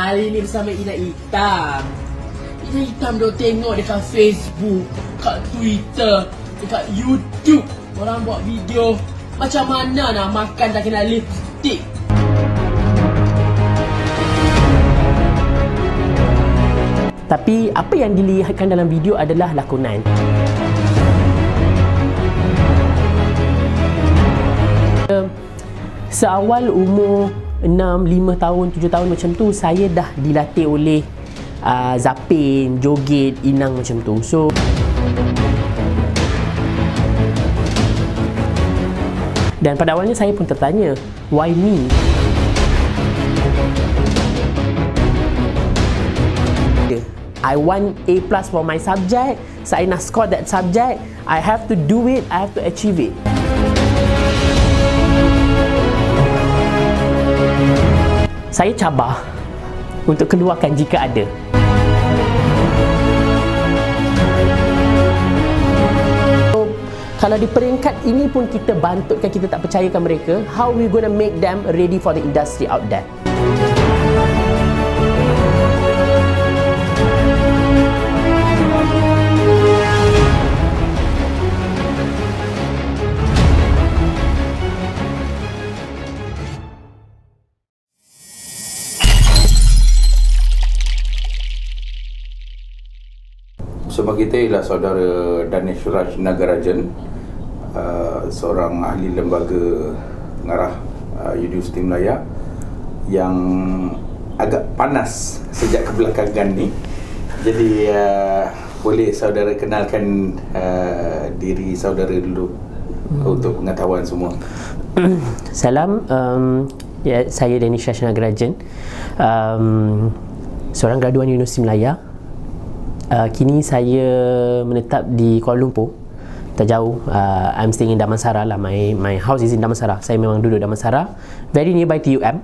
Hari ni bersama Ina Hitam. Ina Hitam dia tengok dekat Facebook, kat Twitter, dekat YouTube orang buat video macam mana nak makan tak kena lipstick. Tapi apa yang dilihatkan dalam video adalah lakonan. Seawal umur 6, 5 tahun, 7 tahun macam tu, saya dah dilatih oleh Zapin, joget, inang macam tu. So dan pada awalnya saya pun tertanya, why me? I want A+ for my subject. Saya nak score that subject. I have to do it. I have to achieve it. Saya cabar untuk keluarkan jika ada. So, kalau di peringkat ini pun kita bantutkan, kita tak percayakan mereka, how we gonna make them ready for the industry out there? Bersama kita ialah saudara Danesh Raj Nagarajan, seorang ahli lembaga pengarah Universiti Melaya yang agak panas sejak kebelakangan ni. Jadi boleh saudara kenalkan diri saudara dulu untuk pengetahuan semua. Salam, ya, saya Danesh Raj Nagarajan, seorang graduan Universiti Melaya. Kini saya menetap di Kuala Lumpur, tak jauh. I'm staying in Damansara lah. My house is in Damansara. Saya memang duduk Damansara, very nearby to UM.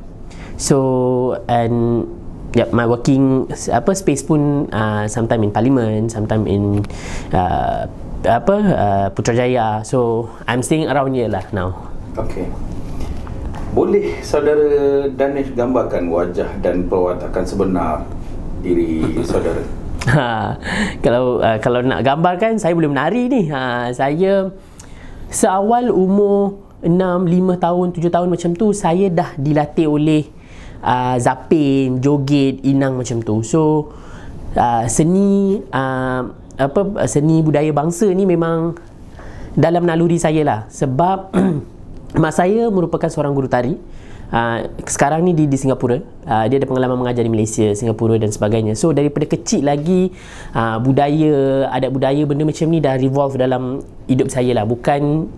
So and yeah, my working space pun sometime in Parliament, sometime in Putrajaya. So I'm staying around here lah now. Okay. Boleh saudara Danesh gambarkan wajah dan perwatakan sebenar diri saudara? Kalau nak gambarkan, saya boleh menari ni. Saya seawal umur 6, 5 tahun, 7 tahun macam tu, saya dah dilatih oleh Zapin, joget, inang macam tu. So seni seni budaya bangsa ni memang dalam naluri saya lah. Sebab mak saya merupakan seorang guru tari. Sekarang ni di Singapura. Dia ada pengalaman mengajar di Malaysia, Singapura dan sebagainya. So daripada kecil lagi budaya, adat budaya, benda macam ni dah revolve dalam hidup saya lah. Bukan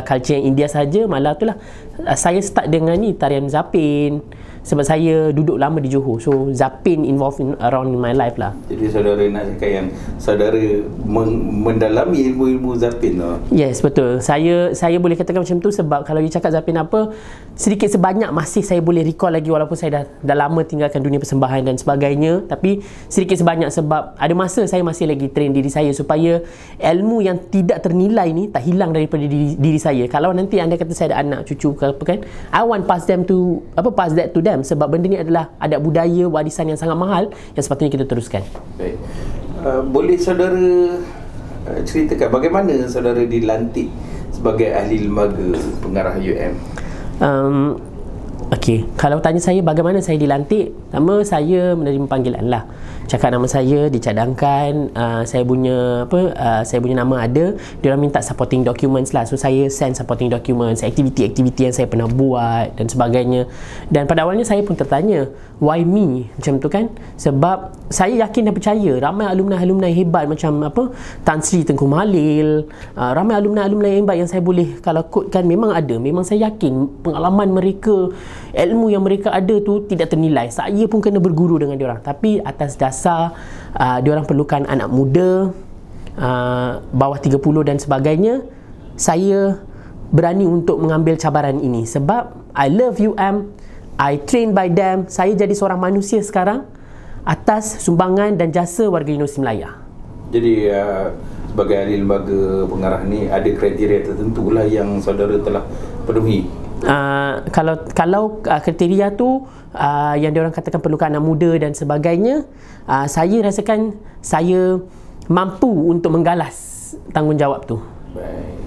culture yang India saja, malah tu lah saya start dengan ni tarian Zapin. Sebab saya duduk lama di Johor, so Zapin involved around in my life lah. Jadi saudara nak cakap yang saudara mendalami ilmu-ilmu Zapin tu? Yes, betul. Saya boleh katakan macam tu sebab kalau you cakap Zapin apa, sedikit sebanyak masih saya boleh recall lagi, walaupun saya dah lama tinggalkan dunia persembahan dan sebagainya. Tapi sedikit sebanyak sebab ada masa saya masih lagi train diri saya supaya ilmu yang tidak ternilai ni tak hilang daripada diri saya. Kalau nanti anda kata saya ada anak, cucu ke apa kan, I want pass that to them, sebab benda ni adalah adat budaya, warisan yang sangat mahal yang sepatutnya kita teruskan. Baik. Boleh saudara ceritakan bagaimana saudara dilantik sebagai ahli lembaga pengarah UM? Okey, kalau tanya saya bagaimana saya dilantik, pertama saya menerima panggilan lah. Cakap nama saya, dicadangkan, saya punya nama ada, dia orang minta supporting documents lah. So saya send supporting documents, aktiviti-aktiviti yang saya pernah buat dan sebagainya. Dan pada awalnya saya pun tertanya, why me? Macam tu kan. Sebab saya yakin dan percaya ramai alumni hebat macam Tan Sri Tengku Mahathir, ramai alumni hebat yang saya boleh kalau quotekan, memang ada. Memang saya yakin pengalaman mereka, ilmu yang mereka ada tu tidak ternilai. Saya pun kena berguru dengan diorang. Tapi atas dasar diorang perlukan anak muda, bawah 30 dan sebagainya, saya berani untuk mengambil cabaran ini. Sebab I love UM, I train by them. Saya jadi seorang manusia sekarang atas sumbangan dan jasa warga Universiti Melaya. Jadi sebagai ahli lembaga pengarah ni ada kriteria tertentu lah yang saudara telah penuhi Kalau kriteria tu yang diorang katakan perlukan anak muda dan sebagainya, saya rasakan saya mampu untuk menggalas tanggungjawab tu. Baik.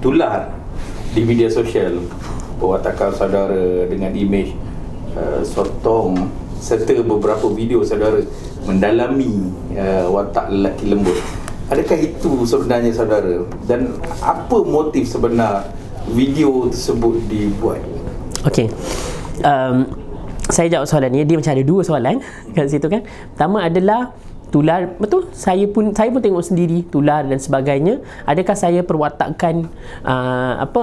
Tular di media sosial perwatakan saudara dengan imej sotong serta beberapa video saudara mendalami watak lelaki lembut. Adakah itu sebenarnya saudara, dan apa motif sebenar video tersebut dibuat? Okey, saya jawab soalan ni. Dia macam ada dua soalan kat situ kan. Pertama adalah tular, betul, saya pun tengok sendiri tular dan sebagainya. Adakah saya perwatakan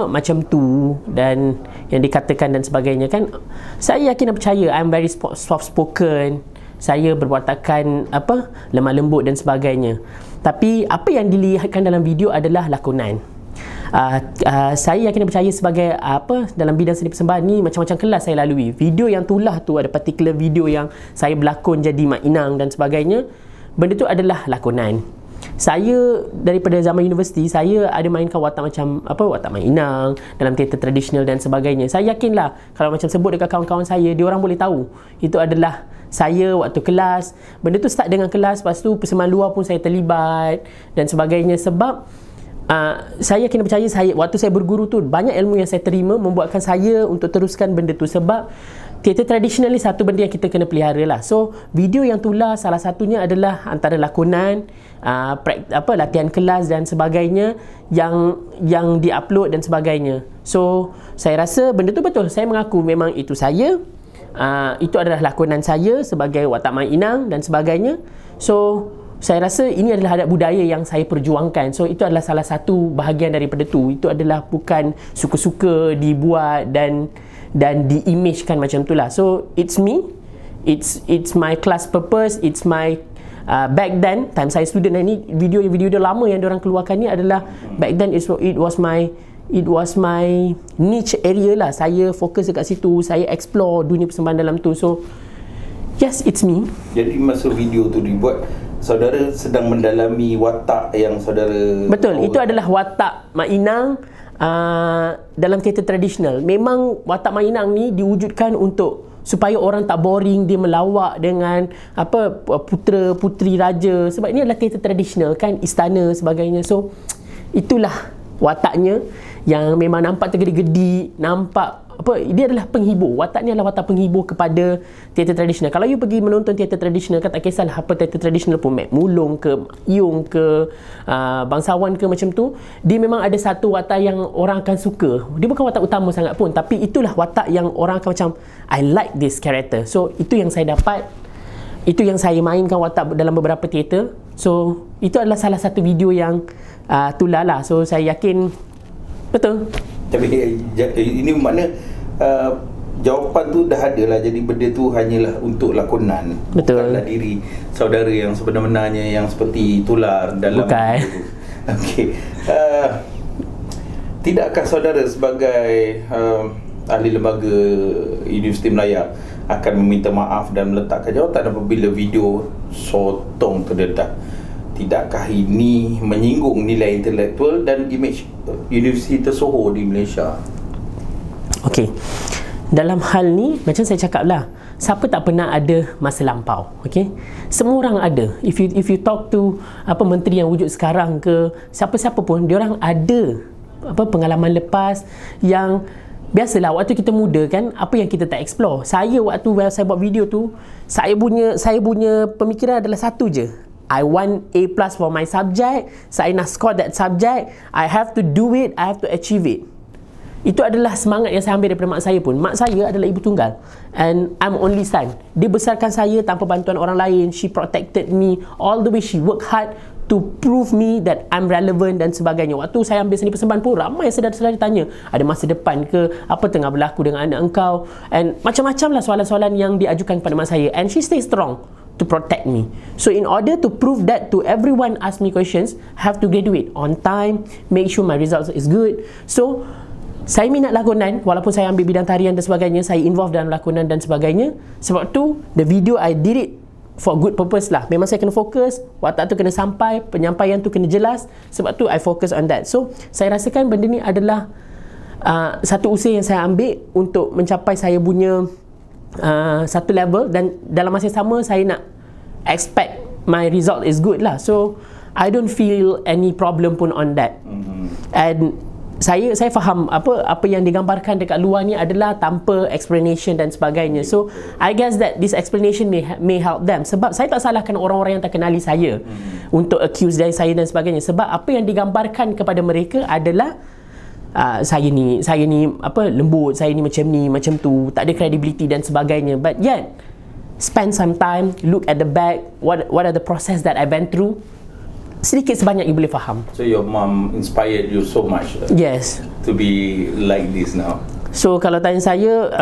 macam tu dan yang dikatakan dan sebagainya kan? Saya yakin dan percaya I'm very soft spoken, saya berwatakan lemah lembut dan sebagainya. Tapi apa yang dilihatkan dalam video adalah lakonan. Saya yakin dan percaya sebagai dalam bidang seni persembahan ni, macam-macam kelas saya lalui. Video yang tulah tu, ada particular video yang saya berlakon jadi Mak Inang dan sebagainya. Benda tu adalah lakonan. Saya daripada zaman universiti, saya ada mainkan watak macam watak Mak Inang dalam teater tradisional dan sebagainya. Saya yakinlah kalau macam sebut dekat kawan-kawan saya, dia orang boleh tahu itu adalah saya waktu kelas. Benda tu start dengan kelas, lepas tu persembahan luar pun saya terlibat dan sebagainya. Sebab saya yakin dan percaya, waktu saya berguru tu, banyak ilmu yang saya terima membuatkan saya untuk teruskan benda tu. Sebab teater tradisional ni satu benda yang kita kena pelihara lah. So video yang tular salah satunya adalah antara lakonan, latihan kelas dan sebagainya yang diupload dan sebagainya. So saya rasa benda tu betul. Saya mengaku memang itu saya. Itu adalah lakonan saya sebagai watak Mak Inang dan sebagainya. So saya rasa ini adalah adat budaya yang saya perjuangkan. So itu adalah salah satu bahagian daripada tu. Itu adalah bukan suka-suka dibuat dan diimejkan macam tu lah. So it's me, it's my class purpose, it's my back then time saya student. Ini video lama yang diorang keluarkan ni adalah back then it was my niche area lah. Saya fokus dekat situ, saya explore dunia persembahan dalam tu. So yes, it's me. Jadi masa video tu dibuat, saudara sedang mendalami watak yang saudara... Betul, itu adalah watak Mak Inang dalam teater tradisional. Memang watak Mak Inang ni diwujudkan untuk supaya orang tak boring dia melawak dengan putera-puteri raja. Sebab ini adalah teater tradisional kan, istana sebagainya. So itulah wataknya yang memang nampak tergedi-gedi, nampak dia adalah penghibur. Watak ni adalah watak penghibur kepada teater tradisional. Kalau you pergi menonton teater tradisional kan, tak kisahlah apa teater tradisional pun, Mek Mulung ke, Yung ke, Bangsawan ke, macam tu, dia memang ada satu watak yang orang akan suka. Dia bukan watak utama sangat pun, tapi itulah watak yang orang akan macam, I like this character. So itu yang saya dapat, itu yang saya mainkan watak dalam beberapa teater. So itu adalah salah satu video yang tular lah. So saya yakin betul. Tapi ini makna jawapan tu dah ada lah. Jadi benda tu hanyalah untuk lakonan. Betul. Bukanlah diri saudara yang sebenarnya yang seperti tular dalam bukan. Okey. Tidakkah saudara sebagai ahli lembaga Universiti Melaya akan meminta maaf dan meletakkan jawatan apabila video sotong terdedah? Tidakkah ini menyinggung nilai intelektual dan imej Universiti tersohor di Malaysia? Okey. Dalam hal ni, macam saya cakap lah, siapa tak pernah ada masa lampau? Okey. Semua orang ada. If you talk to menteri yang wujud sekarang ke, siapa-siapa pun, dia orang ada pengalaman lepas yang biasalah waktu kita muda kan, apa yang kita tak explore. Saya waktu saya buat video tu, saya punya pemikiran adalah satu je. I want A+ for my subject. Saya nak score that subject. I have to do it. I have to achieve it. Itu adalah semangat yang saya ambil daripada mak saya pun. Mak saya adalah ibu tunggal, and I'm only son. Dia besarkan saya tanpa bantuan orang lain. She protected me all the way. She worked hard to prove me that I'm relevant dan sebagainya. Waktu saya ambil seni persembahan pun, ramai saudara-saudara tanya, ada masa depan ke? Apa tengah berlaku dengan anak engkau? And macam-macam lah soalan-soalan yang diajukan kepada mak saya. And she stay strong to protect me. So in order to prove that to everyone ask me questions, have to graduate on time, make sure my results is good. So saya minat lakonan, walaupun saya ambil bidang tarian dan sebagainya, saya involve dalam lakonan dan sebagainya. Sebab tu the video I did it for good purpose lah. Memang saya kena fokus, watak tu kena sampai, penyampaian tu kena jelas. Sebab tu I focus on that. So saya rasakan benda ni adalah satu usaha yang saya ambil untuk mencapai saya punya satu level, dan dalam masa yang sama saya nak expect my result is good lah. So I don't feel any problem pun on that. And saya faham apa yang digambarkan dekat luar ni adalah tanpa explanation dan sebagainya. So I guess that this explanation may help them. Sebab saya tak salahkan orang-orang yang tak kenali saya untuk accuse dari saya dan sebagainya. Sebab apa yang digambarkan kepada mereka adalah saya ni lembut, saya ni macam tu, tak ada credibility dan sebagainya. But yet spend some time, look at the back, what are the process that I went through. Sedikit sebanyak you boleh faham. So your mom inspired you so much yes, to be like this now. So kalau tanya saya,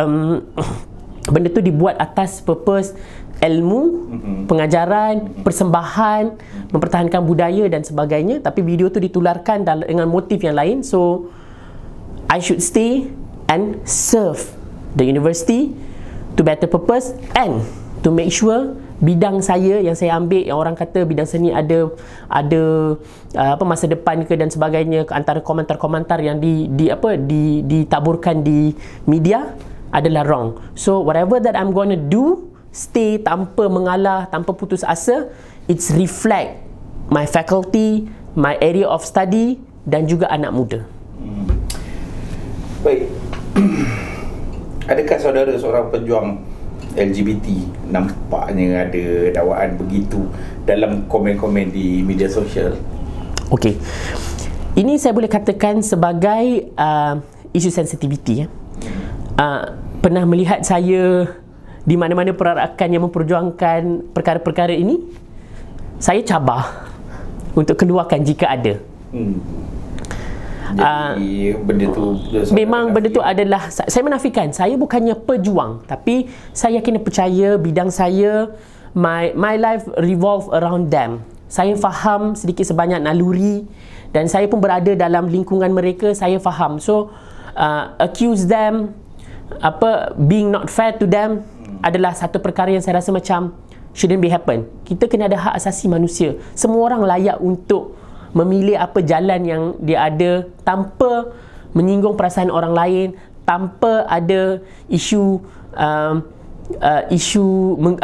benda tu dibuat atas purpose ilmu, pengajaran, persembahan, mempertahankan budaya dan sebagainya. Tapi video tu ditularkan dengan motif yang lain. So I should stay and serve the university to better purpose, and to make sure bidang saya yang saya ambil, yang orang kata bidang seni ada masa depan ke dan sebagainya, antara komentar-komentar yang ditaburkan di media adalah wrong. So whatever that I'm gonna do, stay tanpa mengalah, tanpa putus asa. It's reflect my faculty, my area of study dan juga anak muda. Baik. Adakah saudara seorang pejuang LGBT nampaknya ada dakwaan begitu dalam komen-komen di media sosial? Okey. Ini saya boleh katakan sebagai isu sensitivity. Pernah melihat saya di mana-mana perarakan yang memperjuangkan perkara-perkara ini, saya cabar untuk keluarkan jika ada. Jadi benda tu memang benda tu adalah, saya menafikan, saya bukannya pejuang, tapi saya kena percaya bidang saya, my life revolve around them. Saya faham sedikit sebanyak naluri, dan saya pun berada dalam lingkungan mereka. Saya faham. So accuse them being not fair to them adalah satu perkara yang saya rasa macam shouldn't be happen. Kita kena ada hak asasi manusia. Semua orang layak untuk memilih apa jalan yang dia ada tanpa menyinggung perasaan orang lain, tanpa ada isu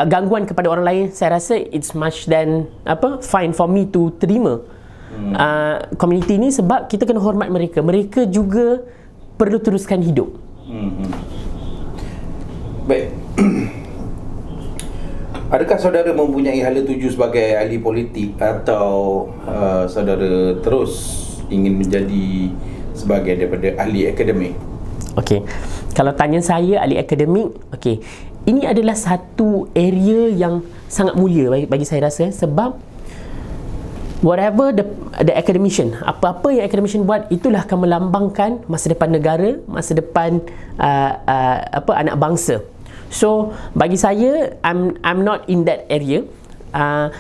gangguan kepada orang lain. Saya rasa it's much than fine for me to terima community ni, sebab kita kena hormat mereka. Mereka juga perlu teruskan hidup. Baik. Adakah saudara mempunyai hala tuju sebagai ahli politik, atau saudara terus ingin menjadi sebagai daripada ahli akademik? Okey. Kalau tanya saya ahli akademik, okey, ini adalah satu area yang sangat mulia bagi saya rasa, sebab whatever the academician, apa-apa yang academician buat, itulah akan melambangkan masa depan negara, masa depan anak bangsa. So bagi saya, I'm not in that area.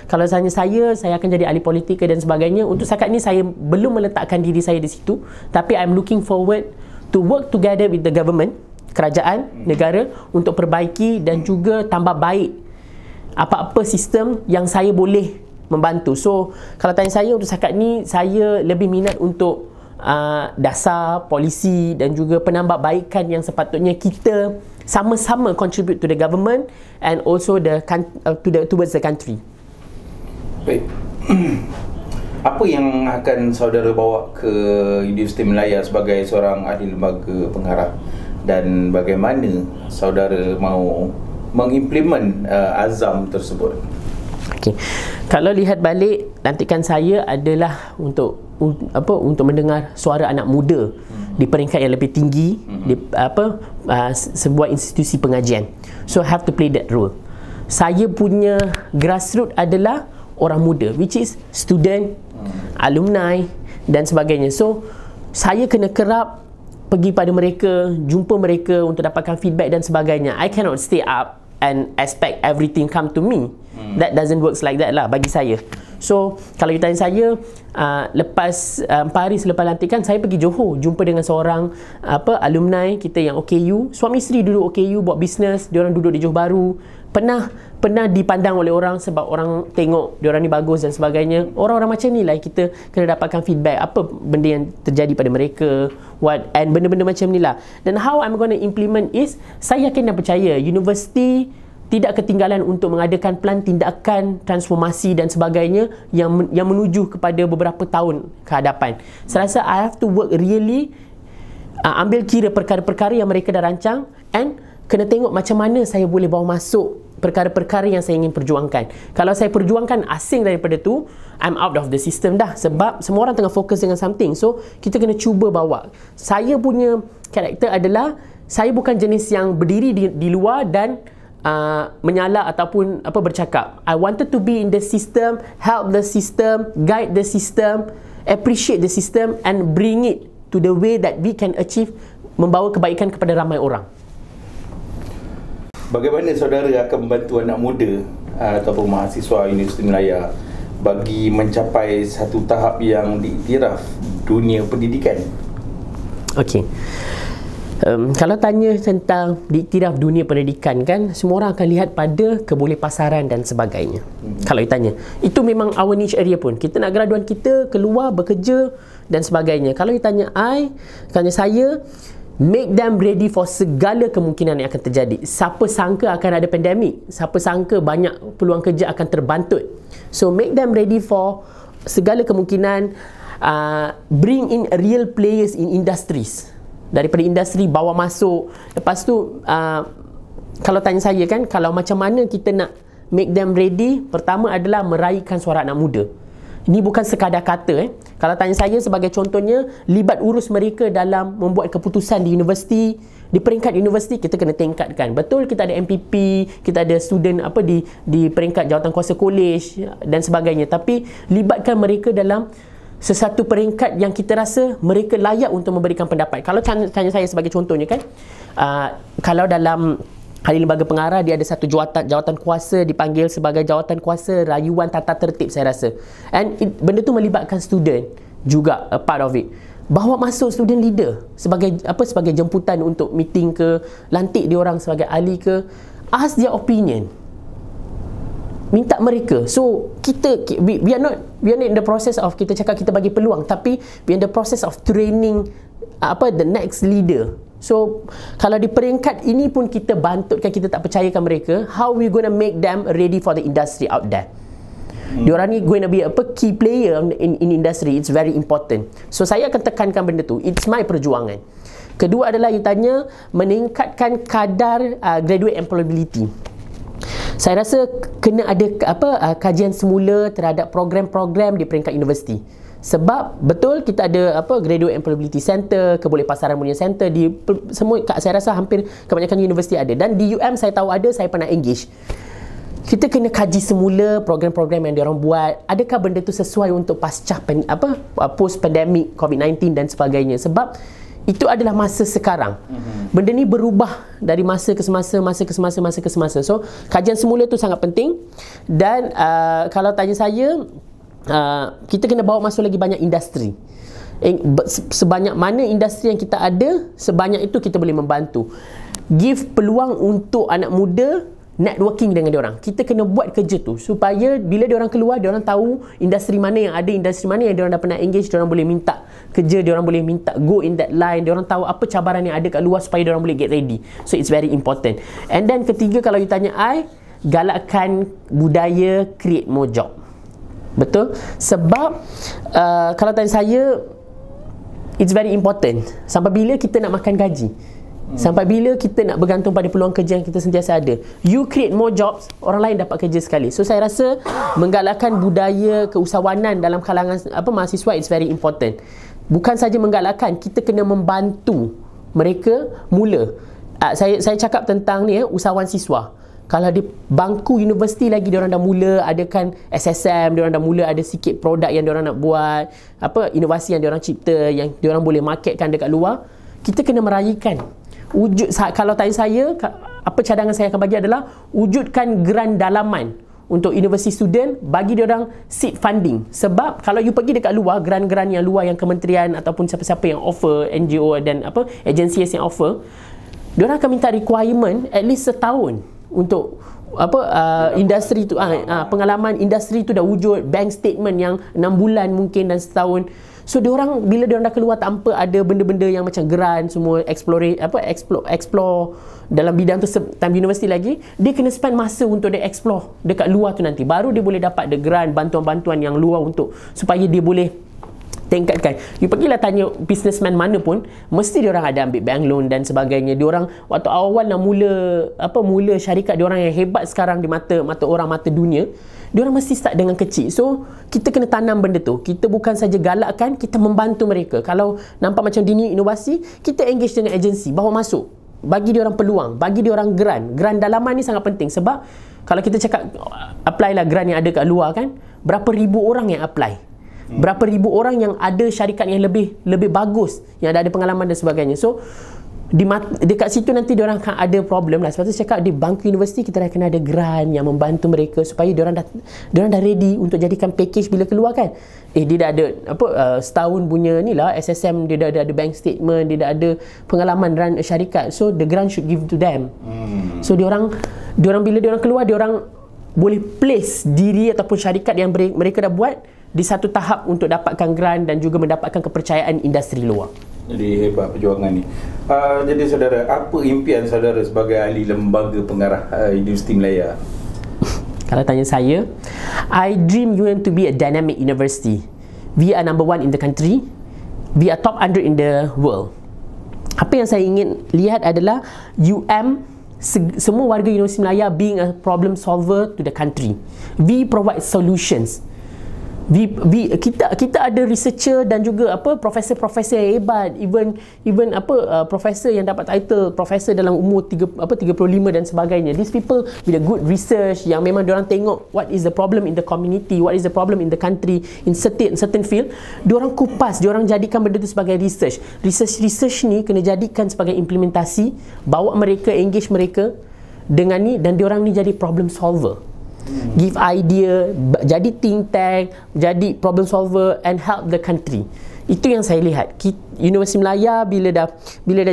Kalau tanya saya akan jadi ahli politik dan sebagainya. Untuk setakat ni saya belum meletakkan diri saya di situ, tapi I'm looking forward to work together with the government, kerajaan, negara, untuk perbaiki dan juga tambah baik apa-apa sistem yang saya boleh membantu. So kalau tanya saya, untuk setakat ni saya lebih minat untuk dasar, polisi dan juga penambahbaikan yang sepatutnya kita sama-sama contribute to the government and also towards the country. Baik. Apa yang akan saudara bawa ke Universiti Malaya sebagai seorang ahli lembaga pengarah, dan bagaimana saudara mahu mengimplement azam tersebut? Okey. Kalau lihat balik, lantikan saya adalah untuk mendengar suara anak muda di peringkat yang lebih tinggi di sebuah institusi pengajian. So I have to play that role. Saya punya grassroots adalah orang muda, which is student, alumni dan sebagainya. So saya kena kerap pergi pada mereka, jumpa mereka untuk dapatkan feedback dan sebagainya. I cannot stay up and expect everything come to me. That doesn't work like that lah bagi saya. So kalau you tanya saya, lepas 4 hari selepas lantikan, saya pergi Johor jumpa dengan seorang alumni kita yang OKU. Suami isteri duduk OKU buat bisnes, diorang duduk di Johor Bahru, pernah dipandang oleh orang sebab orang tengok diorang ni bagus dan sebagainya. Orang-orang macam ni lah kita kena dapatkan feedback apa benda yang terjadi pada mereka, and benda-benda macam ni lah. Dan how I'm going to implement is, saya yakin dan percaya universiti tidak ketinggalan untuk mengadakan plan tindakan transformasi dan sebagainya yang menuju kepada beberapa tahun ke hadapan. Saya rasa I have to work really, ambil kira perkara-perkara yang mereka dah rancang, and kena tengok macam mana saya boleh bawa masuk perkara-perkara yang saya ingin perjuangkan. Kalau saya perjuangkan asing daripada tu, I'm out of the system dah, sebab semua orang tengah fokus dengan something. So kita kena cuba bawa. Saya punya karakter adalah, saya bukan jenis yang berdiri di luar dan menyala ataupun bercakap. I wanted to be in the system, help the system, guide the system, appreciate the system, and bring it to the way that we can achieve, membawa kebaikan kepada ramai orang. Bagaimana saudara akan membantu anak muda ataupun mahasiswa Universiti Malaya bagi mencapai satu tahap yang diiktiraf dunia pendidikan? Okey. Kalau tanya tentang diiktiraf dunia pendidikan kan, semua orang akan lihat pada kebolehpasaran dan sebagainya. Kalau ditanya, itu memang our niche area pun. Kita nak graduan kita keluar bekerja dan sebagainya. Kalau ditanya saya, make them ready for segala kemungkinan yang akan terjadi. Siapa sangka akan ada pandemik, siapa sangka banyak peluang kerja akan terbantut. So make them ready for segala kemungkinan. Bring in real players in industries. Daripada industri bawa masuk. Lepas tu kalau tanya saya kan, kalau macam mana kita nak make them ready, pertama adalah meraihkan suara anak muda. Ini bukan sekadar kata. Kalau tanya saya sebagai contohnya, libat urus mereka dalam membuat keputusan di universiti. Di peringkat universiti kita kena tingkatkan. Betul kita ada MPP, kita ada student di peringkat jawatankuasa kolej dan sebagainya, tapi libatkan mereka dalam sesuatu peringkat yang kita rasa mereka layak untuk memberikan pendapat. Kalau tanya saya sebagai contohnya kan, kalau dalam Ahli Lembaga Pengarah dia ada satu jawatan kuasa dipanggil sebagai jawatan kuasa rayuan tata tertib, saya rasa. And benda tu melibatkan student juga, a part of it. Bawa masuk student leader sebagai jemputan untuk meeting ke, lantik dia orang sebagai ahli ke, ask their opinion. Minta mereka. So we are not in the process of kita cakap kita bagi peluang, tapi we are in the process of training the next leader. So kalau di peringkat ini pun kita bantutkan, kita tak percayakan mereka, how we gonna make them ready for the industry out there? Diorang ni going to be key player in industry. It's very important. So saya akan tekankan benda tu. It's my perjuangan. Kedua adalah tanya meningkatkan kadar graduate employability. Saya rasa kena ada kajian semula terhadap program-program di peringkat universiti. Sebab betul kita ada graduate employability center, kebolehpasaran mulia center di semua, saya rasa hampir kebanyakan universiti ada. Dan di UM saya tahu ada, saya pernah engage. Kita kena kaji semula program-program yang diorang buat. Adakah benda tu sesuai untuk pasca post pandemic COVID-19 dan sebagainya. Sebab itu adalah masa sekarang. Benda ni berubah dari masa ke semasa. So kajian semula tu sangat penting. Dan kalau tanya saya, kita kena bawa masuk lagi banyak industri. Sebanyak mana industri yang kita ada, sebanyak itu kita boleh membantu. Give peluang untuk anak muda networking dengan diorang. Kita kena buat kerja tu supaya bila diorang keluar, diorang tahu industri mana yang ada, industri mana yang diorang dah pernah engage, diorang boleh minta kerja, diorang boleh minta go in that line, diorang tahu apa cabaran yang ada kat luar supaya diorang boleh get ready. So it's very important. And then ketiga, kalau you tanya galakkan budaya create more job. Betul? Sebab kalau tanya saya, it's very important. Sampai bila kita nak makan gaji? Sampai bila kita nak bergantung pada peluang kerja yang kita sentiasa ada? You create more jobs, orang lain dapat kerja sekali. So saya rasa menggalakkan budaya keusahawanan dalam kalangan mahasiswa is very important. Bukan saja menggalakkan, kita kena membantu mereka mula. Saya cakap tentang ni usahawan siswa. Kalau di bangku universiti lagi diorang dah mula adakan SSM, diorang dah mula ada sikit produk yang diorang nak buat, inovasi yang diorang cipta, yang diorang boleh marketkan dekat luar, kita kena meraihkan. Kalau tanya saya, cadangan saya akan bagi adalah wujudkan grant dalaman untuk universiti student, bagi diorang seed funding. Sebab kalau you pergi dekat luar, grant-grant yang luar yang kementerian ataupun siapa-siapa yang offer, NGO dan agencies yang offer, diorang akan minta requirement at least setahun industri tu pengalaman industri tu dah wujud, bank statement yang 6 bulan mungkin dan setahun. So diorang bila diorang dah keluar tanpa ada benda-benda yang macam grant semua, explore dalam bidang tu time universiti lagi, dia kena spend masa untuk dia explore dekat luar tu nanti, baru dia boleh dapat the grant, bantuan-bantuan yang luar untuk supaya dia boleh tingkatkan. You pergilah tanya businessman mana pun, mesti diorang ada ambil bank loan dan sebagainya. Diorang waktu awal nak mula syarikat diorang yang hebat sekarang di mata orang, mata dunia, diorang mesti start dengan kecil. So kita kena tanam benda tu. Kita bukan saja galakkan, kita membantu mereka. Kalau nampak macam dunia inovasi, kita engage dengan agensi, bawa masuk, bagi diorang peluang, bagi diorang grant dalaman ni sangat penting. Sebab kalau kita cakap apply lah grant yang ada kat luar kan, berapa ribu orang yang apply, berapa ribu orang yang ada syarikat yang lebih bagus, yang ada pengalaman dan sebagainya. So dekat situ nanti diorang akan ada problem lah. Sebab tu cakap di bangku universiti kita dah kena ada grant yang membantu mereka supaya diorang dah ready untuk jadikan package bila keluar kan. Dia dah ada setahun punya ni lah SSM, dia dah ada bank statement, dia dah ada pengalaman run syarikat. So the grant should give to them. So diorang bila diorang keluar, diorang boleh place diri ataupun syarikat yang mereka dah buat di satu tahap untuk dapatkan grant dan juga mendapatkan kepercayaan industri luar. Jadi hebat perjuangan ni. Jadi saudara, apa impian saudara sebagai ahli lembaga pengarah Universiti Malaya? Kalau tanya saya, I dream UM to be a dynamic university. We are number 1 in the country. We are top 100 in the world. Apa yang saya ingin lihat adalah semua warga Universiti Malaya being a problem solver to the country. We provide solutions. Kita ada researcher dan juga profesor-profesor yang hebat, even profesor yang dapat title profesor dalam umur 35 dan sebagainya. These people with a good research yang memang diorang tengok what is the problem in the community, what is the problem in the country in certain field, diorang kupas, diorang jadikan benda tu sebagai research ni kena jadikan sebagai implementasi, bawa mereka, engage mereka dengan ni, dan diorang ni jadi problem solver. Give idea, jadi think tank, jadi problem solver and help the country. Itu yang saya lihat. Universiti Malaya bila dah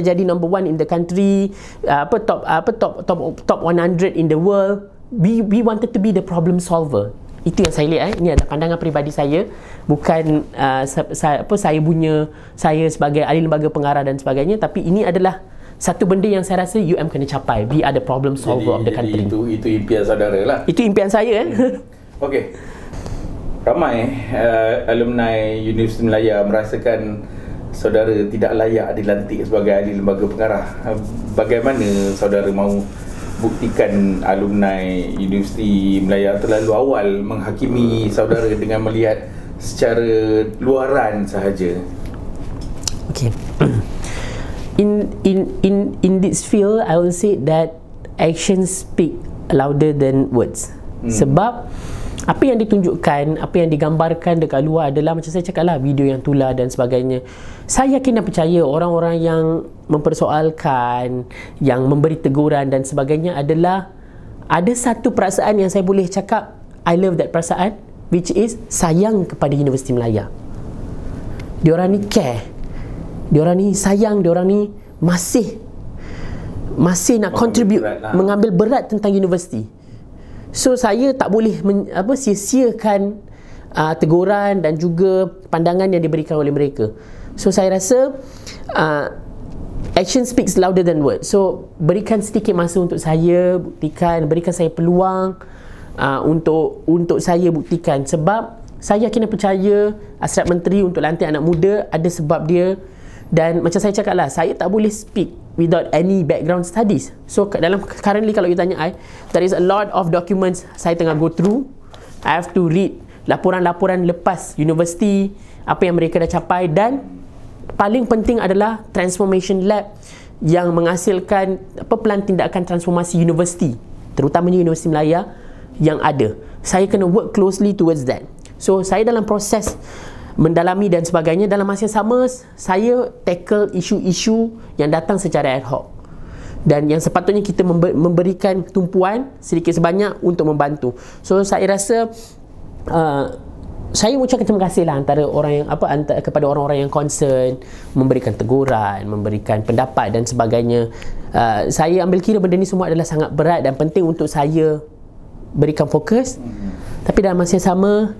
jadi number 1 in the country, top 100 in the world, we wanted to be the problem solver. Itu yang saya lihat. Ini adalah pandangan peribadi saya, bukan saya sebagai ahli lembaga pengarah dan sebagainya, tapi ini adalah satu benda yang saya rasa UM kena capai. We are the problem solver of the country. Itu impian saudara lah. Itu impian saya. Okey. Ramai alumni Universiti Malaya merasakan saudara tidak layak dilantik sebagai ahli lembaga pengarah. Bagaimana saudara mahu buktikan alumni Universiti Malaya terlalu awal menghakimi saudara dengan melihat secara luaran sahaja? Okey. In this field, I will say that actions speak louder than words. Sebab apa yang ditunjukkan, apa yang digambarkan dekat luar adalah macam saya cakap lah, video yang tular dan sebagainya. Saya yakin dan percaya orang-orang yang mempersoalkan, yang memberi teguran dan sebagainya adalah ada satu perasaan yang saya boleh cakap I love that perasaan, which is sayang kepada Universiti Malaya. Diorang ni care, diorang ni sayang, diorang ni masih nak contribute, mengambil berat tentang universiti. So saya tak boleh sia-siakan teguran dan juga pandangan yang diberikan oleh mereka. So saya rasa action speaks louder than words. So berikan sedikit masa untuk saya berikan saya peluang untuk saya buktikan. Sebab saya yakin dan percaya Hasrat Menteri untuk lantik anak muda ada sebab dia. Dan macam saya cakap lah, saya tak boleh speak without any background studies. So currently kalau you tanya there is a lot of documents saya tengah go through. I have to read laporan-laporan lepas universiti, apa yang mereka dah capai, dan paling penting adalah transformation lab yang menghasilkan pelan tindakan transformasi universiti, terutamanya Universiti Malaya yang ada. Saya kena work closely towards that. So saya dalam proses mendalami dan sebagainya. Dalam masa yang sama, saya tackle isu-isu yang datang secara ad hoc, dan yang sepatutnya kita memberikan tumpuan sedikit sebanyak untuk membantu. So saya rasa saya ucapkan terima kasih lah antara orang yang kepada orang-orang yang concern, memberikan teguran, memberikan pendapat dan sebagainya. Saya ambil kira benda ni semua adalah sangat berat dan penting untuk saya berikan fokus. Tapi dalam masa yang sama,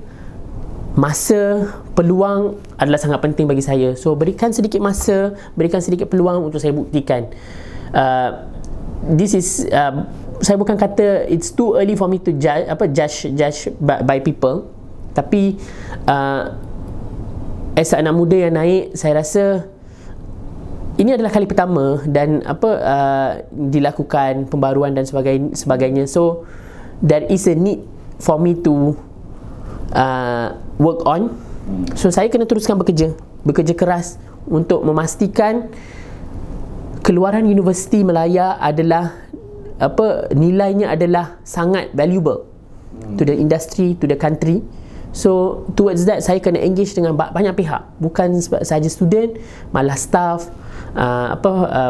masa, peluang adalah sangat penting bagi saya. So berikan sedikit masa, berikan sedikit peluang untuk saya buktikan. This is saya bukan kata it's too early for me to judge by people. Tapi as anak muda yang naik, saya rasa ini adalah kali pertama dan dilakukan pembaruan dan sebagainya. So there is a need for me to work on. So saya kena teruskan bekerja keras untuk memastikan keluaran Universiti Malaya adalah nilainya adalah sangat valuable to the industry, to the country. So towards that, saya kena engage dengan banyak pihak, bukan sahaja student, malah staff,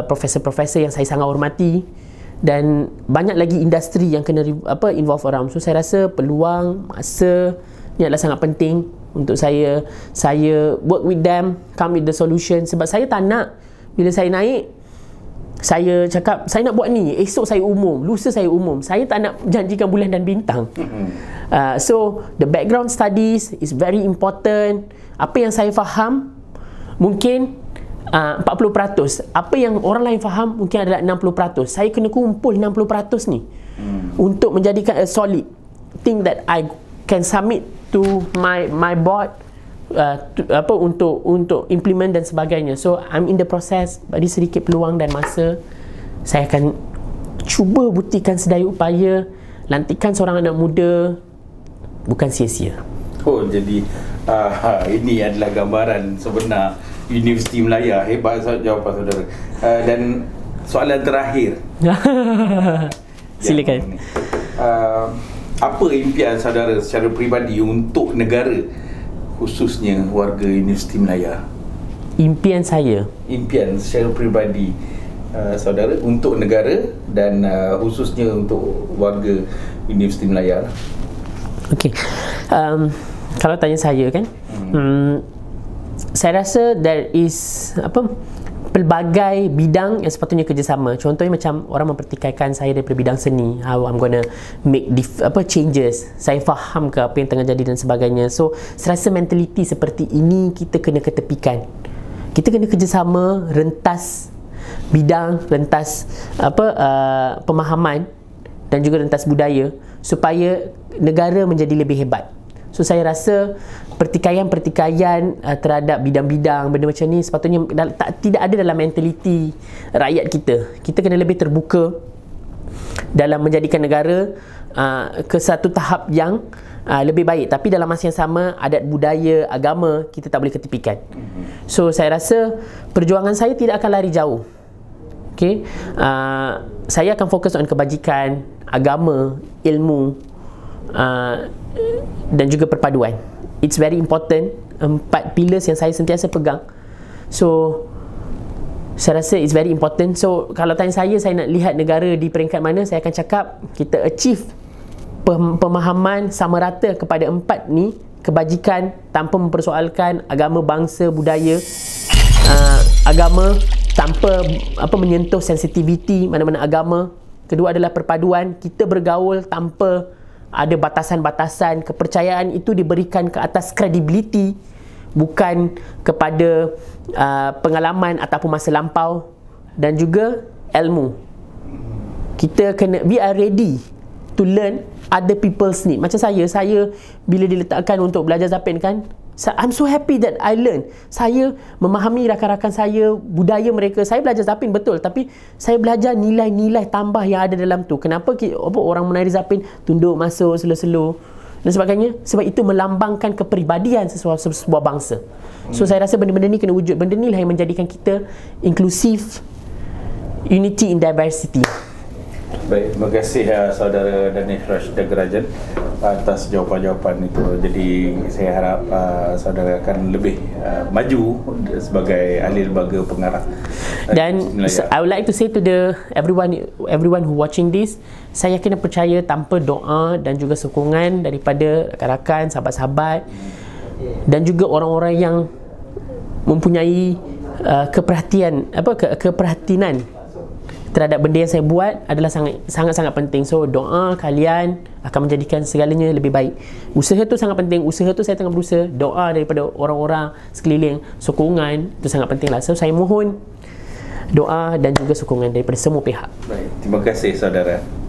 profesor-profesor yang saya sangat hormati, dan banyak lagi industri yang kena involve around. So saya rasa peluang, masa ni adalah sangat penting untuk saya work with them, come with the solution. Sebab saya tak nak bila saya naik, saya cakap saya nak buat ni, esok saya umum, lusa saya umum. Saya tak nak janjikan bulan dan bintang. So the background studies is very important. Apa yang saya faham mungkin 40%, apa yang orang lain faham mungkin adalah 60%. Saya kena kumpul 60% ni untuk menjadikan a solid thing that I can submit to my board, untuk implement dan sebagainya. So I'm in the process. Bagi sedikit peluang dan masa, saya akan cuba buktikan sedaya upaya. Lantikan seorang anak muda bukan sia-sia. Oh, jadi ini adalah gambaran sebenar Universiti Malaya. Hebat jawapan saudara. Dan soalan terakhir. Silakan. Apa impian saudara secara peribadi untuk negara, khususnya warga Universiti Malaya? Impian saya, impian secara peribadi saudara untuk negara dan khususnya untuk warga Universiti Malaya. Okey. Kalau tanya saya kan, saya rasa there is pelbagai bidang yang sepatutnya kerjasama. Contohnya macam orang mempertikaikan saya daripada bidang seni, how I'm gonna make changes. Saya faham ke apa yang tengah jadi dan sebagainya. So saya rasa mentaliti seperti ini kita kena ketepikan. Kita kena kerjasama, rentas bidang, rentas pemahaman dan juga rentas budaya supaya negara menjadi lebih hebat. So saya rasa pertikaian terhadap bidang-bidang benda macam ni sepatutnya tidak ada dalam mentaliti rakyat kita. Kita kena lebih terbuka dalam menjadikan negara ke satu tahap yang lebih baik. Tapi dalam masa yang sama, adat budaya, agama kita tak boleh ketepikan. So saya rasa perjuangan saya tidak akan lari jauh. Okay? Saya akan fokus on kebajikan, agama, ilmu, dan juga perpaduan. It's very important. 4 pillars yang saya sentiasa pegang. So saya rasa it's very important. So kalau tanya saya nak lihat negara di peringkat mana, saya akan cakap kita achieve pemahaman sama rata kepada 4 ni, kebajikan tanpa mempersoalkan agama, bangsa, budaya, agama tanpa menyentuh sensitiviti mana-mana agama. Kedua adalah perpaduan, kita bergaul tanpa ada batasan-batasan. Kepercayaan itu diberikan ke atas credibility, bukan kepada pengalaman ataupun masa lampau. Dan juga ilmu, kita kena we are ready to learn other people's need. Macam saya bila diletakkan untuk belajar Zapin kan, I'm so happy that I learn. Saya memahami rakan-rakan saya, budaya mereka. Saya belajar Zapin betul, tapi saya belajar nilai-nilai tambah yang ada dalam tu. Kenapa orang menari Zapin tunduk masuk slow-slow dan sebagainya? Sebab itu melambangkan kepribadian sebuah bangsa. So saya rasa benda-benda ni kena wujud. Benda ni lah yang menjadikan kita inklusif, unity in diversity. Baik, terima kasih saudara Danish Rashdagarajan atas jawapan-jawapan itu. Jadi saya harap saudara akan lebih maju sebagai ahli lembaga pengarah. Dan I would like to say to everyone who watching this, saya kena percaya tanpa doa dan juga sokongan daripada rakan-rakan, sahabat-sahabat, dan juga orang-orang yang mempunyai keperhatian keperhatian terhadap benda yang saya buat adalah sangat-sangat penting. So doa kalian akan menjadikan segalanya lebih baik. Usaha tu sangat penting. Usaha tu saya tengah berusaha. Doa daripada orang-orang sekeliling, sokongan tu sangat penting lah. So saya mohon doa dan juga sokongan daripada semua pihak. Baik, terima kasih saudara.